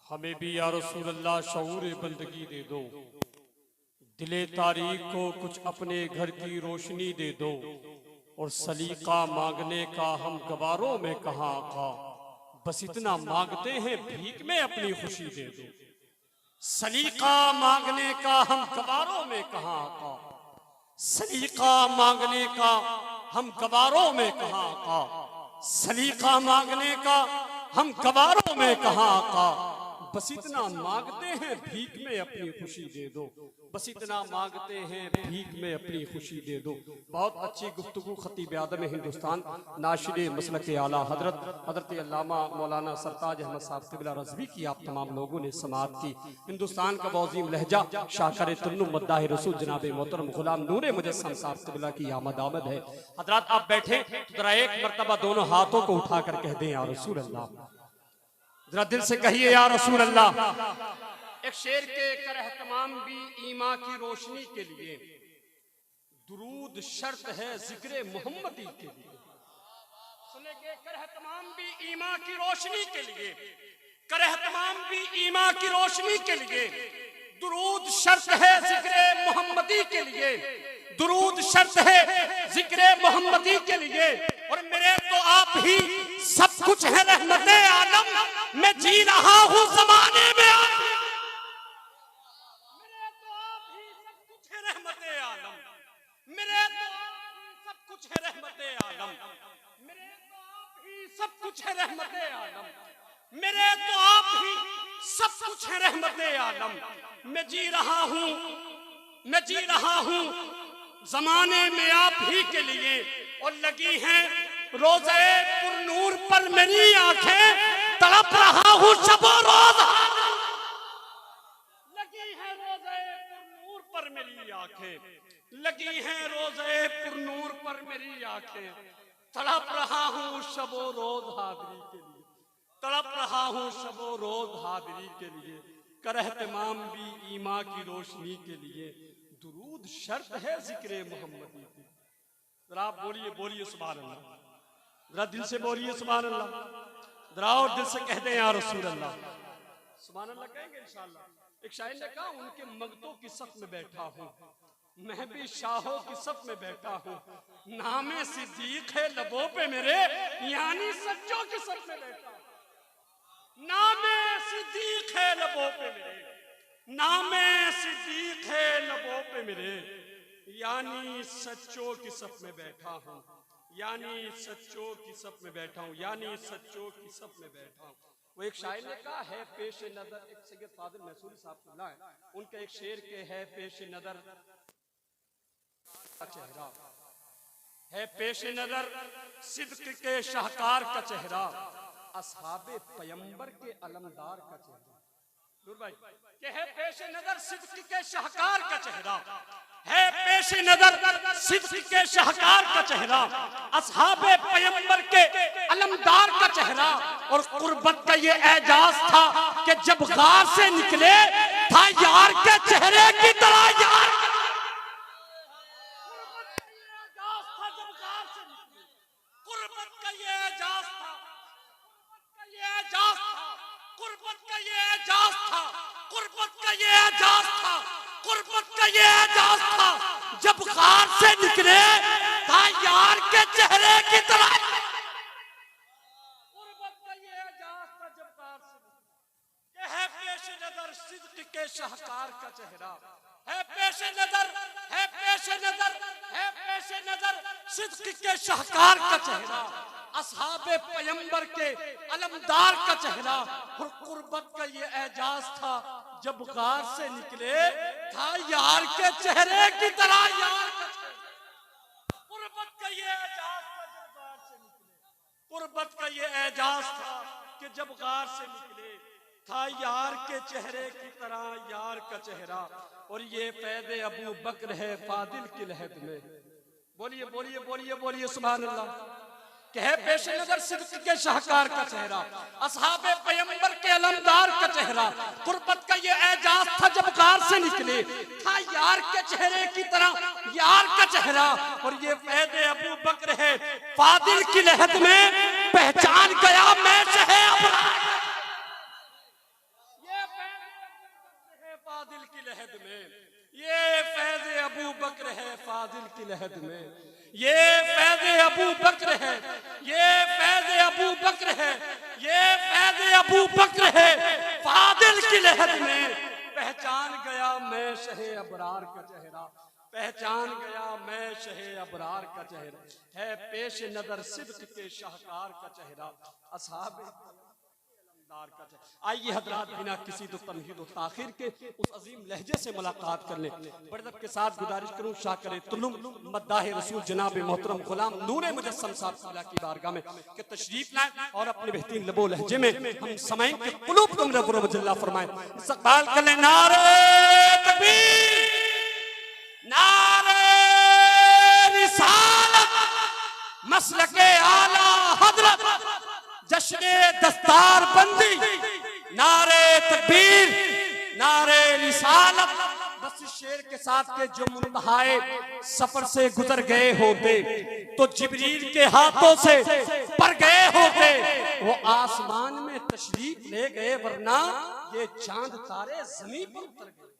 हमें भी या रसूल अल्लाह शऊर बंदगी दे दो, दिले तारीख को कुछ अपने घर की रोशनी दे दो, और सलीका मांगने का हम गवारों में कहाँ आका, बस इतना मांगते हैं भीख में अपनी खुशी दे दो। सलीका मांगने का हम गवारों में कहाँ आका, सलीका मांगने का हम गवारों में कहाँ आका, सलीका मांगने का हम गवारों में कहाँ आका, बस इतना मांगते हैं भीख में अपनी खुशी दे दो, बस इतना मांगते हैं भीख में अपनी खुशी दे दो। बहुत अच्छी गुफ्तगू खतीब आदम हिंदुस्तान नाशिर मसलक आला हजरत अल्लामा मौलाना सरताज अहमद साहब क़िबला रज़वी की आप तमाम लोगों ने समाअत की। हिंदुस्तान का वज़ीम लहजा शाकर तुन्नुम मद्दाह रसूल जनाब मोहतरम गुलाम नूर मुजस्सम साहब क़िबला की आमद आमद है। हजरात आप बैठे जरा एक मरतबा दोनों हाथों को उठाकर कह दें या रसूल अल्लाह, जरा दिल से कहिए या रसूल अल्लाह। एक शेर के करह तमाम भी ईमा की रोशनी के लिए, दुरूद शर्त है जिक्र मोहम्मदी के लिए। सुने के करह तमाम भी ईमा की रोशनी के लिए, करह तमाम भी ईमा की रोशनी के लिए, दुरूद शर्त है जिक्र मोहम्मदी के लिए, दुरूद शर्त है जिक्र मोहम्मदी के लिए। और मेरे तो आप ही सब कुछ है रहमत आलम, मैं जी रहा हूँ जमाने में आप, मेरे तो आप ही सब कुछ है रहमत आलम, मेरे तो आप ही सब कुछ है रहमत आलम, मेरे तो आप ही सब कुछ है रहमत आलम, मेरे तो आप ही सब कुछ है रहमत आलम। मैं जी रहा हूँ, मैं जी रहा हूँ जमाने में आप ही के लिए, और लगी हैं रोज़े पुरनूर पर मेरी आंखें, तड़प रहा हूँ शबो रोज, लगी है रोज़े पुरनूर पर मेरी आंखें, लगी हैं रोज़े पुरनूर पर मेरी आंखें, तड़प रहा हूँ शबो रोज हाज़री के लिए, तड़प रहा हूँ शबो रोज हाज़री के लिए। करह तमाम भी ईमा की रोशनी के लिए, दुरूद शर्त है जिक्र मोहम्मदी की। जरा आप बोलिए, बोलिए सुभान अल्लाह, जरा दिल से बोलिए सुभान अल्लाह, जरा और दिल से कह दें या रसूल अल्लाह। सुभान अल्लाह कहेंगे इंशाअल्लाह। एक शायर ने कहा, उनके मगतों की सफ में बैठा हूँ, मैं भी शाहों की सफ में बैठा हूँ, नामे सिद्दीक है लबों पे मेरे, यानी सच्चों की सफ में बैठा हूँ, नामे सिद्दीक है लबों पे मेरे, नामे सिद्दीक है लबों पे मेरे, यानी सच्चों की सफ में बैठा हूँ, यानी सच्चों की सफ में बैठा हूँ, यानी सच्चों की सफ में बैठा हूँ। वो एक शायर ने कहा है पेश नजर, एक सैयद फाजिल मैसूरी साहब को लाए, उनके एक शेर के है पेश नजर का चेहरा, है पेश नजर सिद्क के शाहकार का चेहरा, असहाबे पैगंबर के अलमदार का चेहरा। नूर भाई के है पेश नजर सिद्क के शाहकार का चेहरा, है पेश नजर सिद्क के शाहकार का चेहरा, असहाबे पैगंबर के अलमदार का चेहरा। और कुर्बत का ये एजाज था कि जब गार से निकले था यार के चेहरे की तरह, यार कुर्बत का ये एजाज था, कुर्बत का ये एजाज था, कुर्बत का ये एजाज था, कुर्बत का ये एजाज था, जब गार से निकले था यार के चेहरे की तरह, कुर्बत का ये एजाज था जब गार से निकले। है पेश नजर सिद्क के शाहकार का चेहरा, है पेश नजर, है पेश नजर, है पेश नजर सिद्क के शाहकार का चेहरा, असहाबे पैगंबर के अलमदार का चेहरा। और कुर्बत का ये एजाज था जब गार से निकले था यार के चेहरे की तरह, यार का चेहरा। कुर्बत का ये एजाज था जब गार से निकले, कुर्बत का ये एजाज था कि जब गार से निकले था यार के चेहरे की तरह, यार का चेहरा। और ये फैज़े अबू बकर है फादिल की लहद में, बोलिए बोलिए बोलिए बोलिए सुभान अल्लाह। कि है पेश नजर सिद्क के शाहकार का चेहरा, असहाबे पैगंबर के अलमदार का चेहरा। कुर्बत का ये एजाज था जब गार से निकले था यार के चेहरे की तरह, यार का चेहरा। और ये फैज़े अबू बकर है फादिल की लहद में, पहचान गया मैं शहे अबरार, फादिल की लहद में, ये फैज़ अबू बकर है फादिल की लहद में, ये फैज़ अबू बकर है, ये फैज़ अबू बकर है, ये फैज़ अबू बकर है फादिल की लहद में। पहचान गया मैं शहे अबरार का चेहरा, पहचान गया मैं शहे अबरार का चेहरा, है पेश नजर सिद्क के शाहकार का चेहरा, असहाबे अलमदार का चेहरा। आइए हजरात बिना किसी तो तमहीद और ताखिर के उस अजीम लहजे से मुलाकात कर लें। बड़दब के साथ गुजारिश करूं शाह करे तुलुम मद्दाह रसूल जनाब मोहतरम गुलाम नूरे मुजस्सम साहब की बारगाह में कि तशरीफ लाएं और अपने बेहतरीन लबो लहजे में हम समय के कुलूब तुम रब्बुल जल्ला फरमाएं। इस्तकबाल कर लें। नारे तकबीर, नारे रिसालत, मसलके आला हजरत, जश्ने दस्तार बंदी, नारे तकबीर, नारे रिसालत। बस इस शेर के साथ के जो मुंतहाए सफर से गुजर गए होते तो जिब्रील के हाथों से पर गए होते, वो आसमान में तशरीफ ले गए, वरना ये चांद तारे जमीन पर उतर गए।